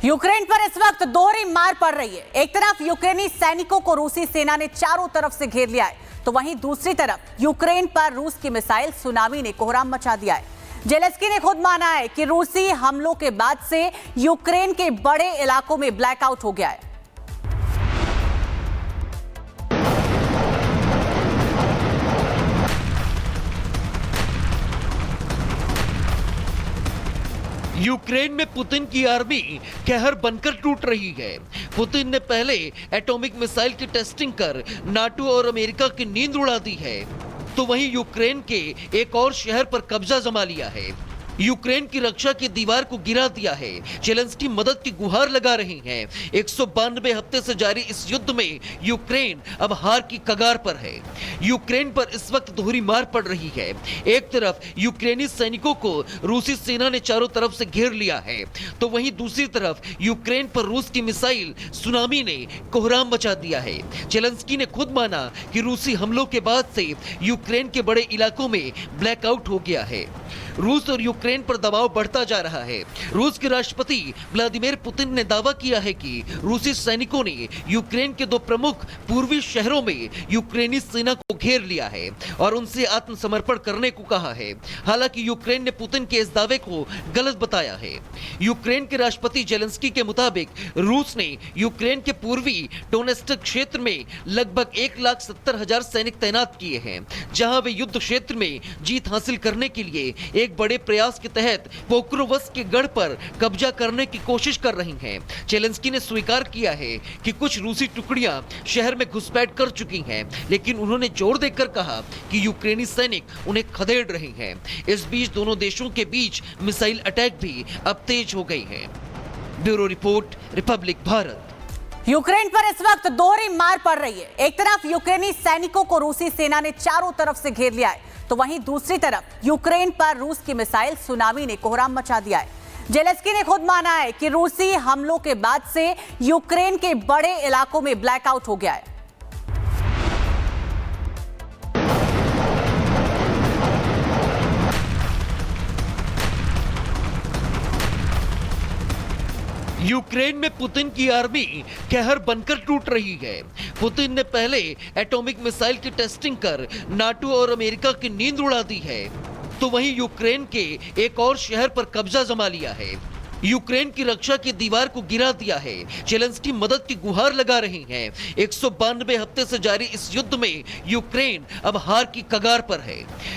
Ukraine पर इस वक्त दोहरी मार पड़ रही है। एक तरफ यूक्रेनी सैनिकों को रूसी सेना ने चारों तरफ से घेर लिया है, तो वहीं दूसरी तरफ यूक्रेन पर रूस की मिसाइल सुनामी ने कोहराम मचा दिया है। जेलेंस्की ने खुद माना है कि रूसी हमलों के बाद से यूक्रेन के बड़े इलाकों में ब्लैकआउट हो गया है। यूक्रेन में पुतिन की आर्मी कहर बनकर टूट रही है। पुतिन ने पहले एटॉमिक मिसाइल की टेस्टिंग कर नाटो और अमेरिका की नींद उड़ा दी है, तो वहीं यूक्रेन के एक और शहर पर कब्जा जमा लिया है। यूक्रेन की रक्षा की दीवार को गिरा दिया है। जेलेंस्की मदद की गुहार लगा रहे हैं। 192 हफ्ते से जारी इस युद्ध में यूक्रेन अब हार की कगार पर है। यूक्रेन पर इस वक्त दोहरी मार पड़ रही है। एक तरफ यूक्रेनी सैनिकों को रूसी सेना ने चारों तरफ से घेर लिया है, तो वहीं दूसरी तरफ यूक्रेन पर रूस की मिसाइल सुनामी ने कोहराम मचा दिया है। जेलेंस्की ने खुद माना कि रूसी हमलों के बाद से यूक्रेन के बड़े इलाकों में ब्लैकआउट हो गया है। रूस और यूक्रेन पर दबाव बढ़ता जा रहा है। रूस के राष्ट्रपति व्लादिमीर पुतिन ने दावा किया है कि रूसी सैनिकों ने यूक्रेन के दो प्रमुख पूर्वी शहरों में यूक्रेनी सेना को घेर लिया है और उनसे आत्मसमर्पण करने को कहा है। हालांकि यूक्रेन ने पुतिन के इस दावे को गलत बताया है। यूक्रेन के राष्ट्रपति जेलेंस्की के मुताबिक रूस ने यूक्रेन के पूर्वी डोनेस्क क्षेत्र में लगभग 1,70,000 सैनिक तैनात किए हैं, जहां वे युद्ध क्षेत्र में जीत हासिल करने के लिए एक बड़े प्रयास के तहत पोक्रोवस्क के गढ़ पर कब्जा करने की कोशिश कर रही हैं। जेलेंस्की ने स्वीकार किया है कि कुछ रूसी टुकड़ियां शहर में घुसपैठ कर चुकी हैं, लेकिन उन्होंने जोर देकर कहा कि यूक्रेनी सैनिक उन्हें खदेड़ रहे हैं। इस बीच दोनों देशों के बीच मिसाइल अटैक भी अब तेज हो गई है। Bureau report, Republic Bharat. Ukraine पर इस वक्त दोहरी मार पड़ रही है। एक तरफ यूक्रेनी सैनिकों को रूसी सेना ने चारों तरफ से घेर लिया है, तो वहीं दूसरी तरफ यूक्रेन पर रूस की मिसाइल सुनामी ने कोहराम मचा दिया है। जेलेंस्की ने खुद माना है कि रूसी हमलों के बाद से यूक्रेन के बड़े इलाकों में ब्लैकआउट हो गया है। यूक्रेन में पुतिन की आर्मी कहर बनकर टूट रही है। पुतिन ने पहले एटॉमिक मिसाइल की टेस्टिंग कर नाटो और अमेरिका की नींद उड़ा दी है, तो वहीं यूक्रेन के एक और शहर पर कब्जा जमा लिया है। यूक्रेन की रक्षा की दीवार को गिरा दिया है। जेलेंस्की मदद की गुहार लगा रहे हैं। 192 हफ्ते से जारी इस युद्ध में यूक्रेन अब हार की कगार पर है।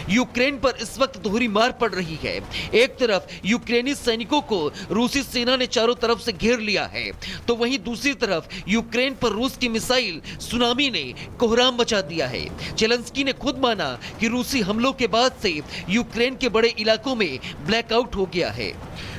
यूक्रेन पर इस वक्त दोहरी मार पड़ रही है। एक तरफ यूक्रेनी सैनिकों को रूसी सेना ने चारों तरफ से घेर लिया है, तो वहीं दूसरी तरफ यूक्रेन पर रूस की मिसाइल सुनामी ने कोहराम मचा दिया है। जेलेंस्की ने खुद माना कि रूसी हमलों के बाद से यूक्रेन के बड़े इलाकों में ब्लैकआउट हो गया है।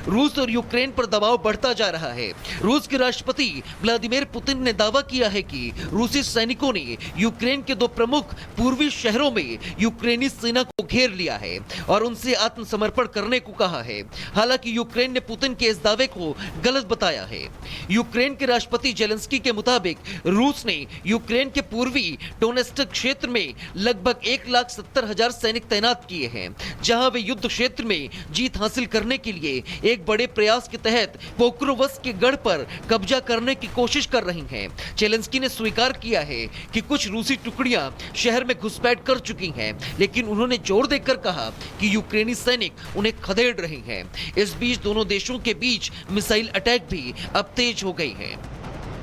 रूस और यूक्रेन पर दबाव बढ़ता जा रहा है। रूस के राष्ट्रपति व्लादिमीर पुतिन ने दावा किया है कि रूसी सैनिकों ने यूक्रेन के दो प्रमुख पूर्वी शहरों में यूक्रेनी सेना को घेर लिया है और उनसे आत्मसमर्पण करने को कहा है। हालांकि यूक्रेन ने पुतिन के इस दावे को गलत बताया है। यूक्रेन के राष्ट्रपति जेलेंस्की के मुताबिक रूस ने यूक्रेन के पूर्वी डोनेस्क क्षेत्र में लगभग 1,70,000 सैनिक तैनात किए हैं, जहां वे युद्ध क्षेत्र में जीत हासिल करने के लिए एक बड़े प्रयास के तहत पोक्रोवस्क के गढ़ पर कब्जा करने की कोशिश कर रही हैं। जेलेंस्की ने स्वीकार किया है कि कुछ रूसी टुकड़ियां शहर में घुसपैठ कर चुकी हैं, लेकिन उन्होंने जोर देकर कहा कि यूक्रेनी सैनिक उन्हें खदेड़ रहे हैं। इस बीच दोनों देशों के बीच मिसाइल अटैक भी अब तेज हो गई है।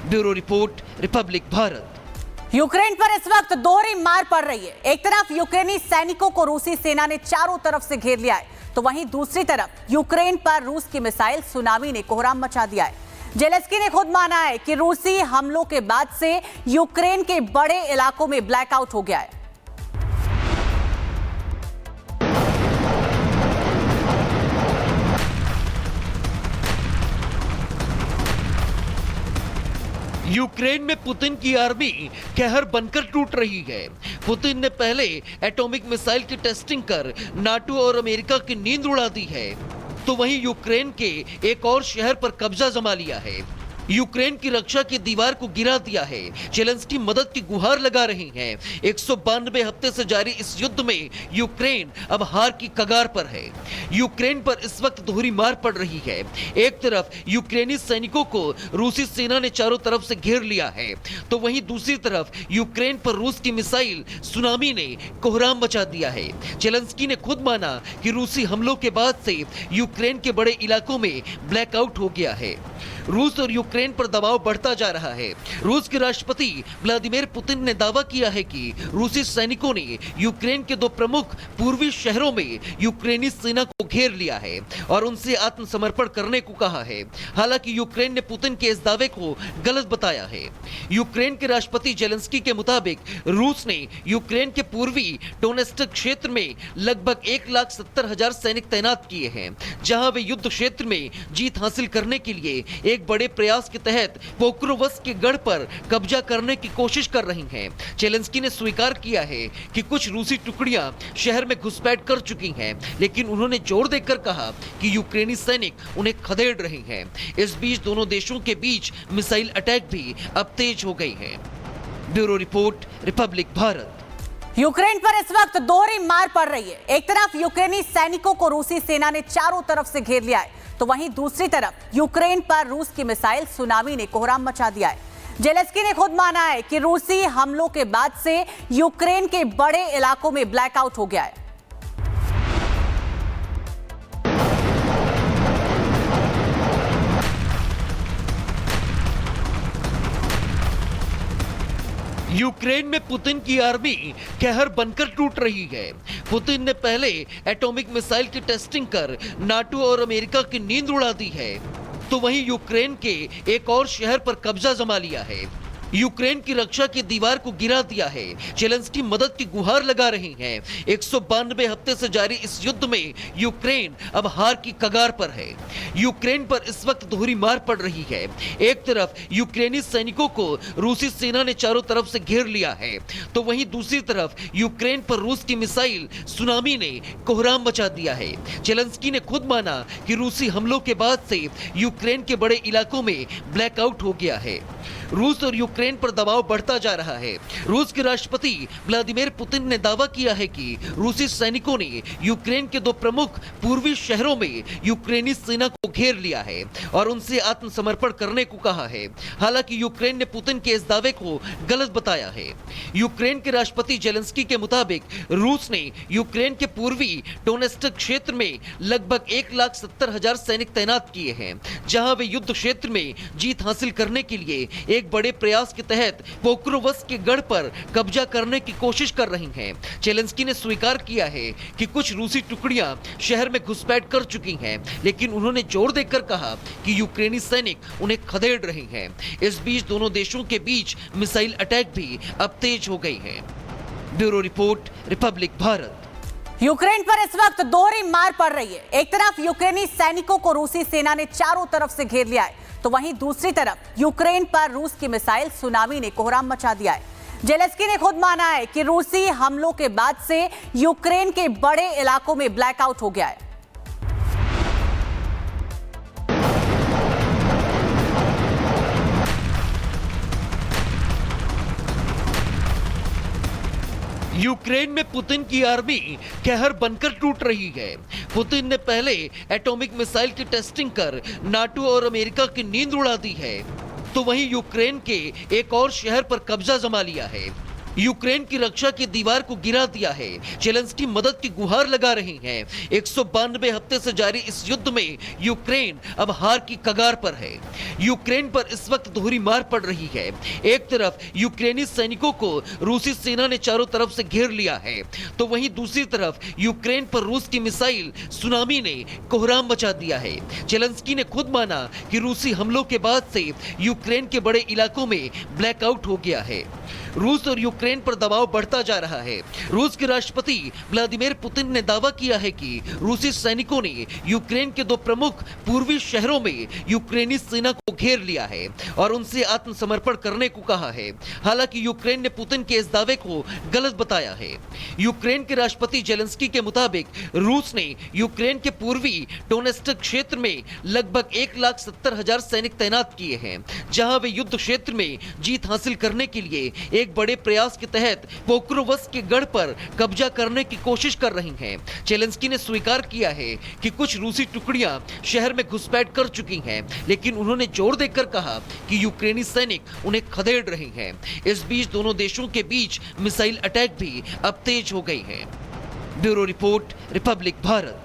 Bureau report, Republic Bharat. Ukraine पर इस वक्त दोहरी मार पड़ रही है। एक तरफ यूक्रेनी सैनिकों को रूसी सेना ने चारों तरफ से घेर लिया है, तो वहीं दूसरी तरफ यूक्रेन पर रूस की मिसाइल सुनामी ने कोहराम मचा दिया है। जेलेंस्की ने खुद माना है कि रूसी हमलों के बाद से यूक्रेन के बड़े इलाकों में ब्लैकआउट हो गया है। यूक्रेन में पुतिन की आर्मी कहर बनकर टूट रही है। पुतिन ने पहले एटॉमिक मिसाइल की टेस्टिंग कर नाटो और अमेरिका की नींद उड़ा दी है, तो वहीं यूक्रेन के एक और शहर पर कब्जा जमा लिया है। यूक्रेन की रक्षा की दीवार को गिरा दिया है। जेलेंस्की मदद की गुहार लगा रहे हैं। 192 हफ्ते से जारी इस युद्ध में यूक्रेन अब हार की कगार पर है। यूक्रेन पर इस वक्त दोहरी मार पड़ रही है। एक तरफ यूक्रेनी सैनिकों को रूसी सेना ने चारों तरफ से घेर लिया है, तो वहीं दूसरी तरफ यूक्रेन पर रूस की मिसाइल सुनामी ने कोहराम मचा दिया है। जेलेंस्की ने खुद माना कि रूसी हमलों के बाद से यूक्रेन के बड़े इलाकों में ब्लैकआउट हो गया है। रूस और यूक्रेन पर दबाव बढ़ता जा रहा है। रूस के राष्ट्रपति व्लादिमीर पुतिन ने दावा किया है कि रूसी सैनिकों ने यूक्रेन के 2 प्रमुख पूर्वी शहरों में यूक्रेनी सेना को घेर लिया है और उनसे आत्मसमर्पण करने को कहा है। हालांकि यूक्रेन ने पुतिन के इस दावे को गलत बताया है। यूक्रेन के राष्ट्रपति जेलेंस्की के मुताबिक रूस ने यूक्रेन के पूर्वी डोनेस्क क्षेत्र में लगभग 1,70,000 सैनिक तैनात किए हैं, जहां वे युद्ध क्षेत्र में जीत हासिल करने के लिए एक बड़े प्रयास के तहत पोक्रोवस्क के गढ़ पर कब्जा करने की कोशिश कर रही हैं। जेलेंस्की ने स्वीकार किया है कि कुछ रूसी टुकड़ियां शहर में घुसपैठ कर चुकी हैं, लेकिन उन्होंने जोर देकर कहा कि यूक्रेनी सैनिक उन्हें खदेड़ रहे हैं। इस बीच दोनों देशों के बीच मिसाइल अटैक भी अब तेज हो गई हैं। Bureau report, Republic Bharat. Ukraine पर इस वक्त दोहरी मार पड़ रही है। एक तरफ यूक्रेनी सैनिकों को रूसी सेना ने चारों तरफ से घेर लिया है, तो वहीं दूसरी तरफ यूक्रेन पर रूस की मिसाइल सुनामी ने कोहराम मचा दिया है। जेलेंस्की ने खुद माना है कि रूसी हमलों के बाद से यूक्रेन के बड़े इलाकों में ब्लैकआउट हो गया है। यूक्रेन में पुतिन की आर्मी कहर बनकर टूट रही है। पुतिन ने पहले एटॉमिक मिसाइल की टेस्टिंग कर नाटो और अमेरिका की नींद उड़ा दी है, तो वहीं यूक्रेन के एक और शहर पर कब्जा जमा लिया है। यूक्रेन की रक्षा की दीवार को गिरा दिया है। जेलेंस्की मदद की गुहार लगा रहे हैं। 192 हफ्ते से जारी इस युद्ध में यूक्रेन अब हार की कगार पर है। यूक्रेन पर इस वक्त दोहरी मार पड़ रही है। एक तरफ यूक्रेनी सैनिकों को रूसी सेना ने चारों तरफ से घेर लिया है, तो वहीं दूसरी तरफ यूक्रेन पर रूस की मिसाइल सुनामी ने कोहराम मचा दिया है। जेलेंस्की ने खुद माना कि रूसी हमलों के बाद से यूक्रेन के बड़े इलाकों में ब्लैकआउट हो गया है। रूस और यूक्रेन पर दबाव बढ़ता जा रहा है। रूस के राष्ट्रपति व्लादिमीर पुतिन ने दावा किया है कि रूसी सैनिकों ने यूक्रेन के 2 प्रमुख पूर्वी शहरों में यूक्रेनी सेना को घेर लिया है और उनसे आत्मसमर्पण करने को कहा है। हालांकि यूक्रेन ने पुतिन के इस दावे को गलत बताया है। यूक्रेन के राष्ट्रपति जेलेंस्की के मुताबिक रूस ने यूक्रेन के पूर्वी डोनेस्क क्षेत्र में लगभग 1,70,000 सैनिक तैनात किए हैं, जहां वे युद्ध क्षेत्र में जीत हासिल करने के लिए एक बड़े प्रयास के तहत पोक्रोवस्क के गढ़ पर कब्जा करने की कोशिश कर रही हैं। जेलेंस्की ने स्वीकार किया है कि कुछ रूसी टुकड़ियां शहर में घुसपैठ कर चुकी हैं, लेकिन उन्होंने जोर देकर कहा कि यूक्रेनी सैनिक उन्हें खदेड़ रहे हैं। इस बीच दोनों देशों के बीच मिसाइल अटैक भी अब तेज हो गई है। Bureau report, Republic Bharat. Ukraine पर इस वक्त दोहरी मार पड़ रही है। एक तरफ यूक्रेनी सैनिकों को रूसी सेना ने चारों तरफ से घेर लिया है, तो वहीं दूसरी तरफ यूक्रेन पर रूस की मिसाइल सुनामी ने कोहराम मचा दिया है। जेलेंस्की ने खुद माना है कि रूसी हमलों के बाद से यूक्रेन के बड़े इलाकों में ब्लैकआउट हो गया है। यूक्रेन में पुतिन की आर्मी कहर बनकर टूट रही है। पुतिन ने पहले एटॉमिक मिसाइल की टेस्टिंग कर नाटो और अमेरिका की नींद उड़ा दी है, तो वहीं यूक्रेन के एक और शहर पर कब्जा जमा लिया है। यूक्रेन की रक्षा की दीवार को गिरा दिया है। जेलेंस्की मदद की गुहार लगा रहे हैं। 192 हफ्ते से जारी इस युद्ध में यूक्रेन अब हार की कगार पर है। यूक्रेन पर इस वक्त दोहरी मार पड़ रही है। एक तरफ यूक्रेनी सैनिकों को रूसी सेना ने चारों तरफ से घेर लिया है, तो वहीं दूसरी तरफ यूक्रेन पर रूस की मिसाइल सुनामी ने कोहराम मचा दिया है। जेलेंस्की ने खुद माना कि रूसी हमलों के बाद से यूक्रेन के बड़े इलाकों में ब्लैकआउट हो गया है। रूस और यूक्रेन यूक्रेन पर दबाव बढ़ता जा रहा है। रूस के राष्ट्रपति व्लादिमीर पुतिन ने दावा किया है कि रूसी सैनिकों ने यूक्रेन के 2 प्रमुख पूर्वी शहरों में यूक्रेनी सेना को घेर लिया है और उनसे आत्मसमर्पण करने को कहा है। हालांकि यूक्रेन ने पुतिन के इस दावे को गलत बताया है। यूक्रेन के राष्ट्रपति जेलेंस्की के मुताबिक रूस ने यूक्रेन के पूर्वी डोनेस्क क्षेत्र में लगभग 1,70,000 सैनिक तैनात किए हैं, जहां वे युद्ध क्षेत्र में जीत हासिल करने के लिए एक बड़े प्रयास के तहत पोक्रोवस्क के गढ़ पर कब्जा करने की कोशिश कर रही हैं। जेलेंस्की ने स्वीकार किया है कि कुछ रूसी टुकड़ियां शहर में घुसपैठ कर चुकी हैं, लेकिन उन्होंने जोर देकर कहा कि यूक्रेनी सैनिक उन्हें खदेड़ रहे हैं। इस बीच दोनों देशों के बीच मिसाइल अटैक भी अब तेज हो गई हैं। Bureau report, Republic Bharat.